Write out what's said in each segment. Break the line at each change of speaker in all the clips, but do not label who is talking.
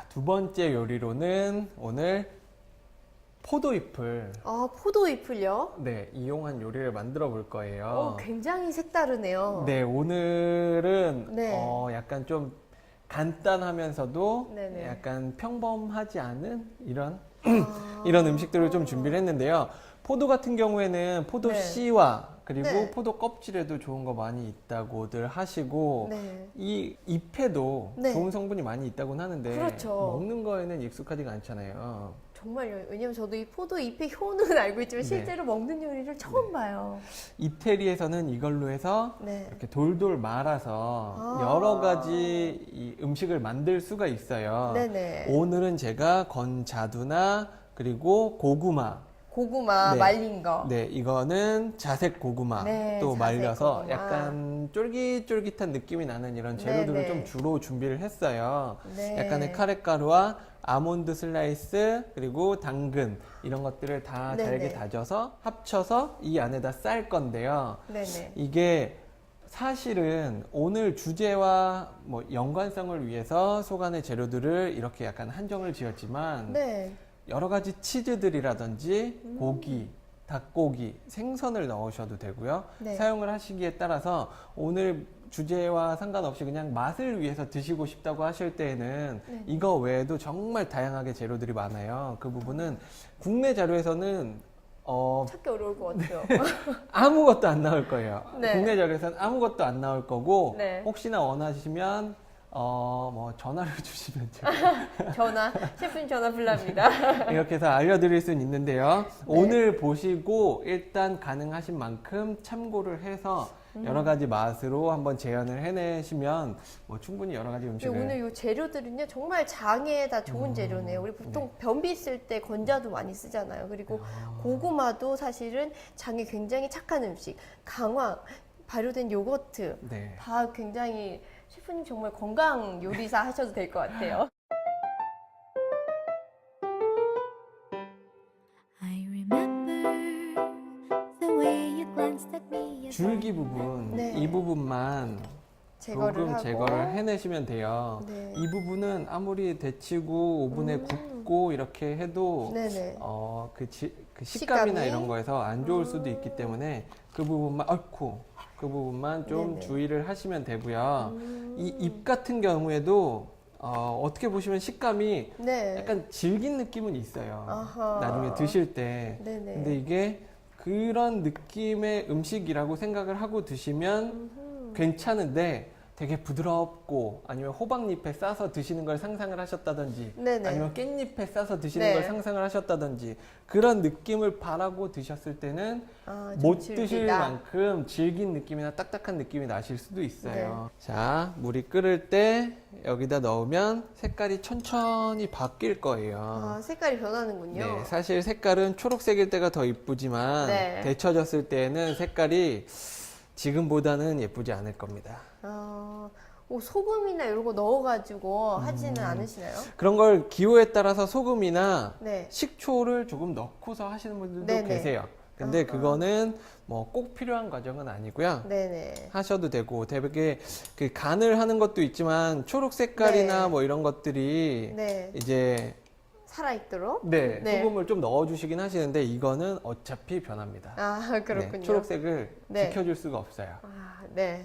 두 번째 요리로는 오늘 포도잎을
포도잎을요?
이용한 요리를 만들어 볼 거예요.
굉장히 색다르네요.
네, 오늘은
네.
약간 좀 간단하면서도
네네.
약간 평범하지 않은 이런 음식들을 좀 준비를 했는데요. 포도 같은 경우에는 포도
네.
씨와 그리고
네.
포도 껍질에도 좋은 거 많이 있다고들 하시고
네.
이 잎에도
네.
좋은 성분이 많이 있다고는 하는데
그렇죠.
먹는 거에는 익숙하지가 않잖아요.
정말요. 왜냐면 저도 이 포도잎의 효능은 알고 있지만
네.
실제로 먹는 요리를 처음 봐요.
이태리에서는 이걸로 해서
네.
이렇게 돌돌 말아서
아.
여러 가지 이 음식을 만들 수가 있어요.
네네.
오늘은 제가 건자두나 그리고 고구마,
고구마
네.
말린 거.
네, 이거는 자색 고구마
네,
또
자색
말려서
고구마.
약간 쫄깃쫄깃한 느낌이 나는 이런 재료들을
네네.
좀 주로 준비를 했어요.
네.
약간의 카레가루와 아몬드 슬라이스 그리고 당근 이런 것들을 다
네네.
잘게 다져서 합쳐서 이 안에다 쌀 건데요.
네네.
이게 사실은 오늘 주제와 뭐 연관성을 위해서 속안의 재료들을 이렇게 약간 한정을 지었지만
네.
여러 가지 치즈들이라든지 고기, 닭고기, 생선을 넣으셔도 되고요.
네.
사용을 하시기에 따라서 오늘 주제와 상관없이 그냥 맛을 위해서 드시고 싶다고 하실 때에는
네.
이거 외에도 정말 다양하게 재료들이 많아요. 그 부분은 국내 자료에서는
찾기 어려울 것 같아요.
아무것도 안 나올 거예요.
네.
국내 자료에서는 아무것도 안 나올 거고
네.
혹시나 원하시면 뭐 전화를 주시면 제가
셰프님 전화 불랍니다.
이렇게 해서 알려드릴 수는 있는데요. 오늘 보시고 일단 가능하신 만큼 참고를 해서 여러 가지 맛으로 한번 재현을 해내시면 뭐 충분히 여러 가지 음식을
오늘 이 재료들은요 정말 장에 다 좋은 재료네요. 우리 보통 변비 있을 때 건자도 많이 쓰잖아요. 그리고 고구마도 사실은 장에 굉장히 착한 음식. 강황, 발효된 요거트
네.
다 굉장히 셰프님 정말 건강 요리사 하셔도 될 것 같아요.
I remember the way you glanced at me.
줄기 부분
네.
이 부분만
제거를
조금
하고.
제거를 해내시면 돼요.
네.
이 부분은 아무리 데치고 오븐에 굽고 이렇게 해도
네네.
그 식감이나
식감이?
이런 거에서 안 좋을 수도 있기 때문에 그 부분만 그 부분만 좀
네네.
주의를 하시면 되고요. 이 잎 같은 경우에도 어떻게 보시면 식감이
네.
약간 질긴 느낌은 있어요.
아하.
나중에 드실 때.
네네.
근데 이게 그런 느낌의 음식이라고 생각을 하고 드시면 괜찮은데 되게 부드럽고 아니면 호박잎에 싸서 드시는 걸 상상을 하셨다든지
네네.
아니면 깻잎에 싸서 드시는
네.
걸 상상을 하셨다든지 그런 느낌을 바라고 드셨을 때는
좀
못 드실
질기다.
만큼 질긴 느낌이나 딱딱한 느낌이 나실 수도 있어요.
네.
자, 물이 끓을 때 여기다 넣으면 색깔이 천천히 바뀔 거예요.
색깔이 변하는군요.
네, 사실 색깔은 초록색일 때가 더 이쁘지만
네.
데쳐졌을 때는 색깔이 지금보다는 예쁘지 않을 겁니다.
소금이나 이런 거 넣어가지고 하지는 않으시나요?
그런 걸 기호에 따라서 소금이나
네.
식초를 조금 넣고서 하시는 분들도
네네.
계세요. 근데
아하.
그거는 뭐 꼭 필요한 과정은 아니고요.
네네.
하셔도 되고 되게 그 간을 하는 것도 있지만 초록 색깔이나
네.
뭐 이런 것들이
네.
이제
살아있도록?
네,
네.
소금을 좀 넣어주시긴 하시는데 이거는 어차피 변합니다.
그렇군요.
네, 초록색을
네.
지켜줄 수가 없어요.
네.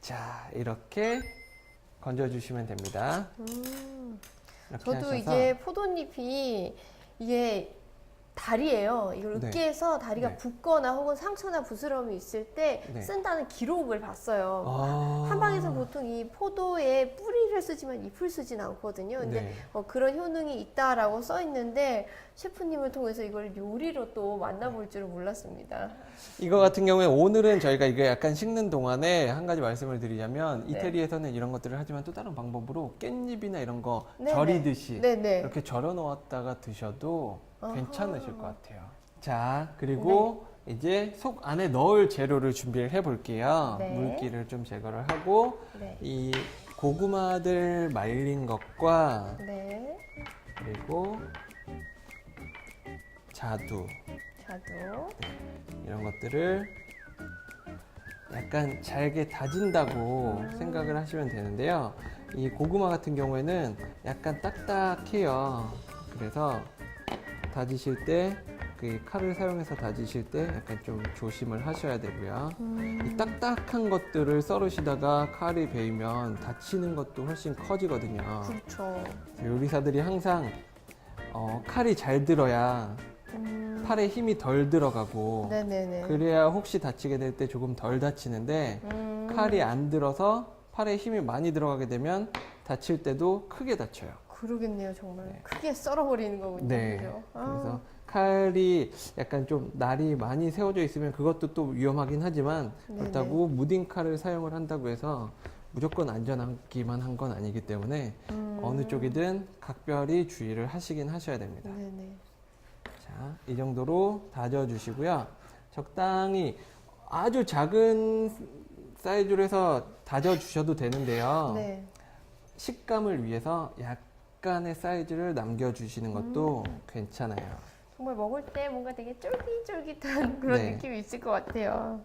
자, 이렇게 건져주시면 됩니다. 이렇게
저도
하셔서
이게 포도잎이 이게 다리예요. 이걸
네.
으깨서 다리가
네.
붓거나 혹은 상처나 부스러움이 있을 때
네.
쓴다는 기록을 봤어요.
아.
한방에서 보통 이 포도의 뿌리를 쓰지만 잎을 쓰진 않거든요. 근데
네.
그런 효능이 있다라고 써 있는데 셰프님을 통해서 이걸 요리로 또 만나볼 줄은 몰랐습니다.
이거 같은 경우에 오늘은 저희가 이게 약간 식는 동안에 한 가지 말씀을 드리자면
네.
이태리에서는 이런 것들을 하지만 또 다른 방법으로 깻잎이나 이런 거
네네.
절이듯이
네네.
이렇게 절여 놓았다가 드셔도
아하.
괜찮으실 것 같아요. 자, 그리고 이제 속 안에 넣을 재료를 준비를 해 볼게요.
네.
물기를 좀 제거를 하고
네.
이 고구마들 말린 것과
네.
그리고 자두
자두.
이런 것들을 약간 잘게 다진다고 생각을 하시면 되는데요. 이 고구마 같은 경우에는 약간 딱딱해요. 그래서 다지실 때, 그 칼을 사용해서 다지실 때 약간 좀 조심을 하셔야 되고요. 이 딱딱한 것들을 썰으시다가 칼이 베이면 다치는 것도 훨씬 커지거든요.
그렇죠.
요리사들이 항상 칼이 잘 들어야 팔에 힘이 덜 들어가고
네네네.
그래야 혹시 다치게 될 때 조금 덜 다치는데 칼이 안 들어서 팔에 힘이 많이 들어가게 되면 다칠 때도 크게 다쳐요.
그러겠네요, 정말.
네.
크게 썰어버리는 거군요.
네.
그죠?
그래서 칼이 약간 좀 날이 많이 세워져 있으면 그것도 또 위험하긴 하지만
네네.
그렇다고 무딘 칼을 사용을 한다고 해서 무조건 안전하기만 한 건 아니기 때문에 어느 쪽이든 각별히 주의를 하시긴 하셔야 됩니다.
네네.
자, 이 정도로 다져주시고요. 적당히 아주 작은 사이즈로 해서 다져주셔도 되는데요.
네.
식감을 위해서 약간의 사이즈를 남겨주시는 것도 괜찮아요.
정말 먹을 때 뭔가 되게 쫄깃쫄깃한 그런
네.
느낌이 있을 것 같아요.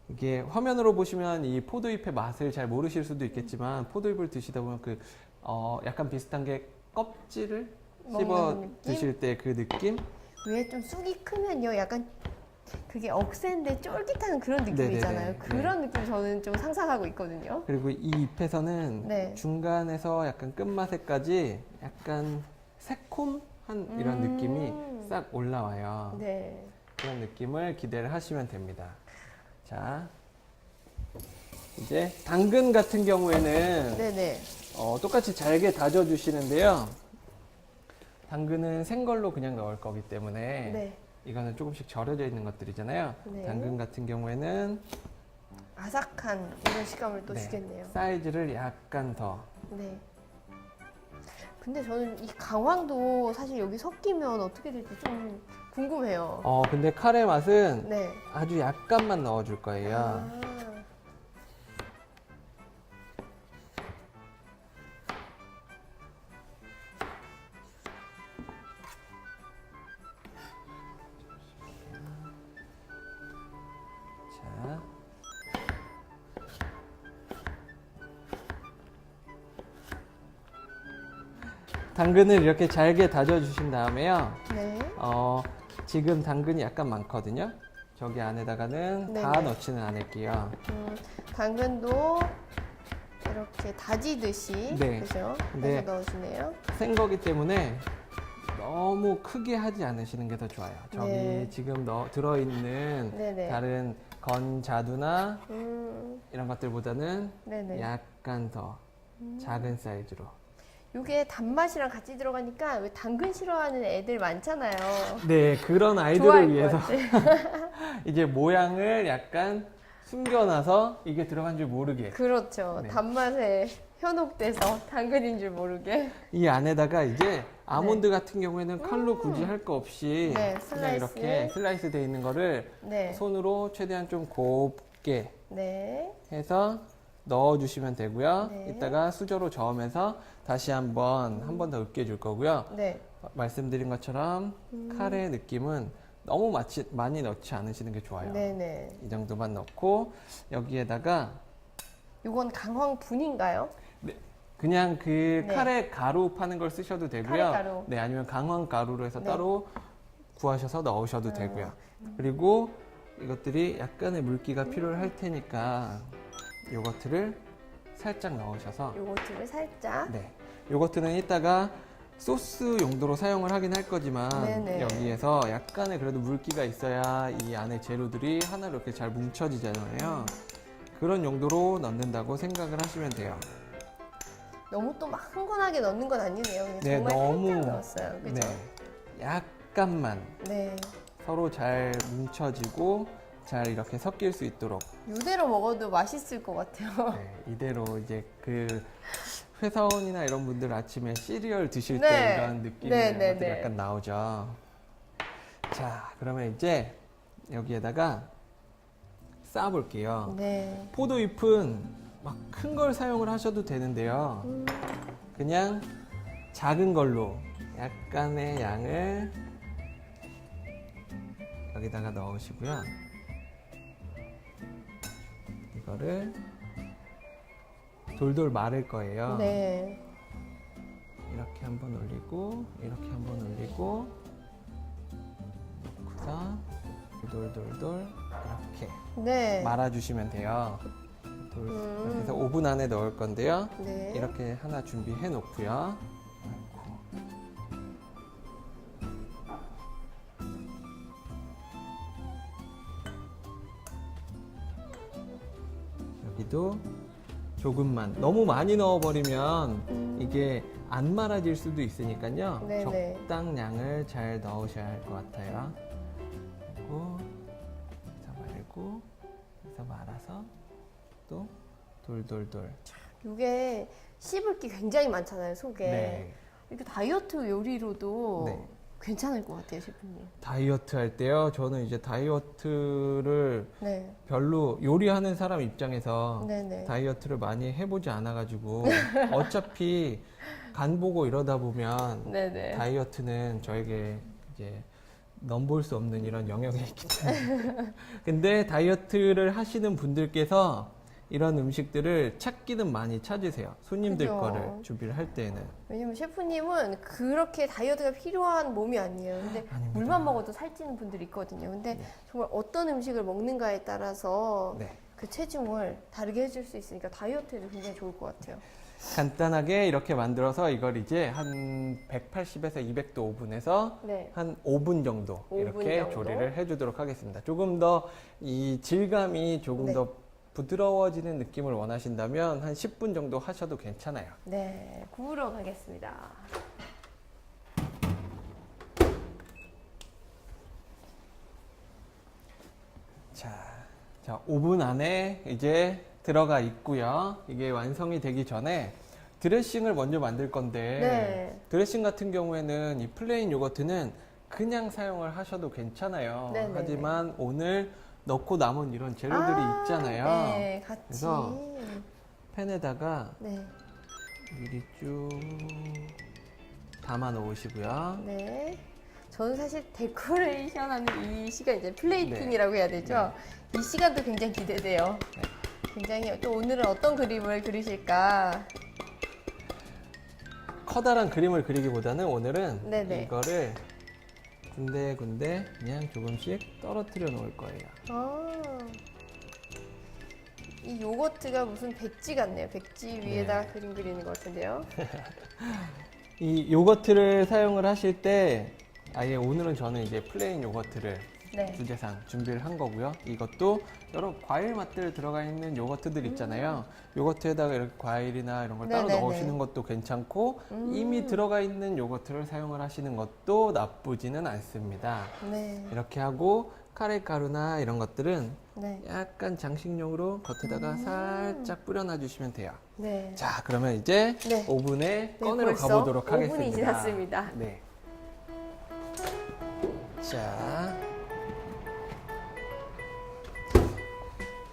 이게 화면으로 보시면 이 포도잎의 맛을 잘 모르실 수도 있겠지만 포도잎을 드시다 보면 약간 비슷한 게 껍질을 씹어
먹는 느낌?
드실 때 그 느낌?
왜 좀 쑥이 크면요, 약간 그게 억센데 쫄깃한 그런 느낌이잖아요.
네네네.
그런 느낌 저는 좀 상상하고 있거든요.
그리고 이 잎에서는
네.
중간에서 약간 끝맛에까지 약간 새콤한 이런 느낌이 싹 올라와요.
네.
그런 느낌을 기대를 하시면 됩니다. 자, 이제 당근 같은 경우에는
네네.
똑같이 잘게 다져주시는데요. 당근은 생걸로 그냥 넣을 거기 때문에
네.
이거는 조금씩 절여져 있는 것들이잖아요.
네.
당근 같은 경우에는
아삭한 이런 식감을 또
네,
주겠네요.
사이즈를 약간 더
네. 근데 저는 이 강황도 사실 여기 섞이면 어떻게 될지 좀 궁금해요.
근데 카레 맛은
네.
아주 약간만 넣어줄 거예요.
아,
자. 당근을 이렇게 잘게 다져주신 다음에요.
네.
지금 당근이 약간 많거든요. 저기 안에다가는 다
네네.
넣지는 않을게요.
당근도 이렇게 다지듯이
네.
그죠?
네.
해서 넣으시네요.
생거기 때문에 너무 크게 하지 않으시는 게 더 좋아요. 저기
네.
지금 들어있는
네네.
다른 건자두나
음,
이런 것들보다는
네네.
약간 더 작은 사이즈로.
이게 단맛이랑 같이 들어가니까 왜 당근 싫어하는 애들 많잖아요.
네, 그런
좋아할
아이들을
것
위해서
같아.
이제 모양을 약간 숨겨놔서 이게 들어간 줄 모르게
그렇죠.
네.
단맛에 현혹돼서 당근인 줄 모르게.
이 안에다가 이제 아몬드 같은 경우에는 칼로 굳이 할 거 없이
네,
그냥
슬라이스.
이렇게 슬라이스 돼 있는 거를
네.
손으로 최대한 좀 곱게
네.
해서 넣어주시면 되고요.
네.
이따가 수저로 저으면서 다시 한 번 더 으깨줄 거고요.
네.
말씀드린 것처럼 카레 느낌은 너무 많이 넣지 않으시는 게 좋아요.
네네.
이 정도만 넣고 여기에다가
이건 강황분인가요?
그냥 그
네.
카레 가루 파는 걸 쓰셔도 되고요.
카레 가루.
네, 아니면 강황 가루로 해서
네.
따로 구하셔서 넣으셔도 되고요. 그리고 이것들이 약간의 물기가 필요할 테니까 요거트를 살짝 넣으셔서
요거트를 살짝.
네. 요거트는 이따가 소스 용도로 사용을 하긴 할 거지만
네네.
여기에서 약간의 그래도 물기가 있어야 이 안에 재료들이 하나로 이렇게 잘 뭉쳐지잖아요. 그런 용도로 넣는다고 생각을 하시면 돼요.
너무 또 막 흥건하게 넣는 건 아니네요. 그냥
네,
정말
너무
살짝 넣었어요. 그죠?
네. 약간만
네.
서로 잘 뭉쳐지고 잘 이렇게 섞일 수 있도록
이대로 먹어도 맛있을 것 같아요.
네, 이대로 이제 그 회사원이나 이런 분들 아침에 시리얼 드실
네.
때 이런 느낌이
네, 네,
것들이
네.
약간 나오죠. 자, 그러면 이제 여기에다가 쌓아볼게요.
네.
포도잎은 막 큰 걸 사용을 하셔도 되는데요. 그냥 작은 걸로 약간의 양을 여기다가 넣으시고요. 이거를 돌돌 말을 거예요.
네.
이렇게 한번 올리고 이렇게 한번 올리고 놓고서 돌돌돌 이렇게
네.
말아주시면 돼요. 그래서 오븐 안에 넣을 건데요.
네.
이렇게 하나 준비해 놓고요. 여기도 조금만, 너무 많이 넣어버리면 이게 안 말아질 수도 있으니까요.
네네.
적당량을 잘 넣으셔야 할 것 같아요. 그리고 여기서 말고 여기서 말아서 또 돌돌돌.
이게 씹을 게 굉장히 많잖아요, 속에.
네.
이렇게 다이어트 요리로도
네.
괜찮을 것 같아요, 셰프님.
다이어트 할 때요. 저는 이제 다이어트를
네.
별로 요리하는 사람 입장에서
네네.
다이어트를 많이 해보지 않아가지고 어차피 간 보고 이러다 보면
네네.
다이어트는 저에게 이제 넘볼 수 없는 이런 영역이 있기 때문에. 근데 다이어트를 하시는 분들께서 이런 음식들을 찾기는 많이 찾으세요. 손님들
그죠.
거를 준비를 할 때는.
왜냐면 셰프님은 그렇게 다이어트가 필요한 몸이 아니에요. 근데
아닙니다.
물만 먹어도 살찌는 분들이 있거든요. 근데
네.
정말 어떤 음식을 먹는가에 따라서
네.
그 체중을 다르게 해줄 수 있으니까 다이어트에도 굉장히 좋을 것 같아요.
간단하게 이렇게 만들어서 이걸 이제 한 180에서 200도 오븐에서
네.
한 5분 정도
5분
이렇게
정도?
조리를 해주도록 하겠습니다. 조금 더 이 질감이 조금
네.
더 부드러워지는 느낌을 원하신다면 한 10분 정도 하셔도 괜찮아요.
네, 구우러 가겠습니다.
자, 오븐 안에 이제 들어가 있고요. 이게 완성이 되기 전에 드레싱을 먼저 만들 건데
네.
드레싱 같은 경우에는 이 플레인 요거트는 그냥 사용을 하셔도 괜찮아요.
네네네.
하지만 오늘 넣고 남은 이런 재료들이 있잖아요.
네, 같이.
그래서 팬에다가
네,
미리 쭉 담아 놓으시고요.
네. 저는 사실 데코레이션 하는 이 시간, 이제 플레이팅이라고 해야 되죠? 이 시간도 굉장히 기대돼요.
네.
굉장히, 또 오늘은 어떤 그림을 그리실까?
커다란 그림을 그리기보다는 오늘은
네네.
이거를 군데군데 그냥 조금씩 떨어뜨려 놓을 거예요.
아, 이 요거트가 무슨 백지 같네요. 백지 위에다가
네.
그림 그리는 것 같은데요.
이 요거트를 사용을 하실 때 아예 오늘은 저는 이제 플레인 요거트를
네.
주제상 준비를 한 거고요. 이것도 여러 과일 맛들 들어가 있는 요거트들 있잖아요. 요거트에다가 이렇게 과일이나 이런 걸 따로
네네네.
넣으시는 것도 괜찮고 이미 들어가 있는 요거트를 사용을 하시는 것도 나쁘지는 않습니다.
네.
이렇게 하고 카레가루나 이런 것들은
네.
약간 장식용으로 겉에다가 살짝 뿌려놔 주시면 돼요.
네.
자, 그러면 이제
네.
오븐에
네,
꺼내러
벌써
가보도록
5분이
하겠습니다.
지났습니다.
네. 자,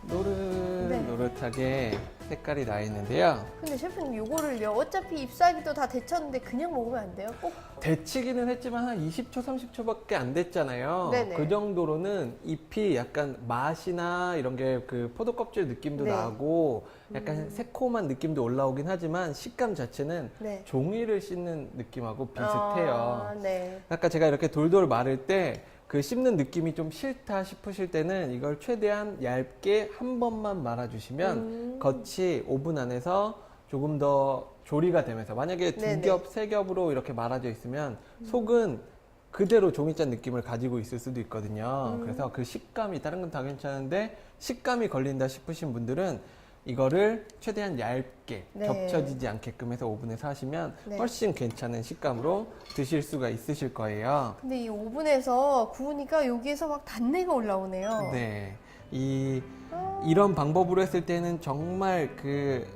노릇노릇하게 색깔이 나 있는데요.
근데 셰프님 요거를요, 어차피 잎사귀도 다 데쳤는데 그냥 먹으면 안 돼요? 꼭?
데치기는 했지만 한 20초, 30초밖에 안 됐잖아요.
네네.
그 정도로는 잎이 약간 맛이나 이런 게 그 포도 껍질 느낌도
네.
나고 약간 새콤한 느낌도 올라오긴 하지만 식감 자체는
네.
종이를 씹는 느낌하고 비슷해요.
아, 네.
아까 제가 이렇게 돌돌 마를 때 그 씹는 느낌이 좀 싫다 싶으실 때는 이걸 최대한 얇게 한 번만 말아주시면 겉이 오븐 안에서 조금 더 조리가 되면서 만약에
네네.
2겹, 3겹으로 이렇게 말아져 있으면 속은 그대로 종이잔 느낌을 가지고 있을 수도 있거든요. 그래서 그 식감이 다른 건 다 괜찮은데 식감이 걸린다 싶으신 분들은 이거를 최대한 얇게
네.
겹쳐지지 않게끔 해서 오븐에서 하시면
네.
훨씬 괜찮은 식감으로 드실 수가 있으실 거예요.
근데 이 오븐에서 구우니까 여기에서 막 단내가 올라오네요.
네. 이런 방법으로 했을 때는 정말 그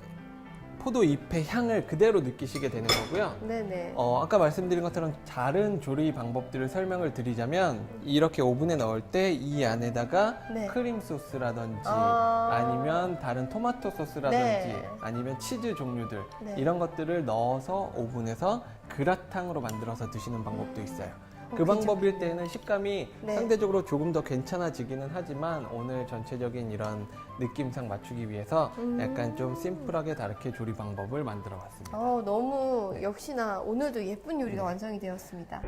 포도잎의 향을 그대로 느끼시게 되는 거고요.
네네.
아까 말씀드린 것처럼 다른 조리 방법들을 설명을 드리자면 이렇게 오븐에 넣을 때 이 안에다가
네.
크림 소스라든지
아.
아니면 다른 토마토 소스라든지
네.
아니면 치즈 종류들
네.
이런 것들을 넣어서 오븐에서 그라탕으로 만들어서 드시는 방법도 있어요. 그 방법일 때는 식감이
네.
상대적으로 조금 더 괜찮아지기는 하지만 오늘 전체적인 이런 느낌상 맞추기 위해서 약간 좀 심플하게 다르게 조리 방법을 만들어 봤습니다.
너무 역시나 오늘도 예쁜 요리가 완성이 되었습니다.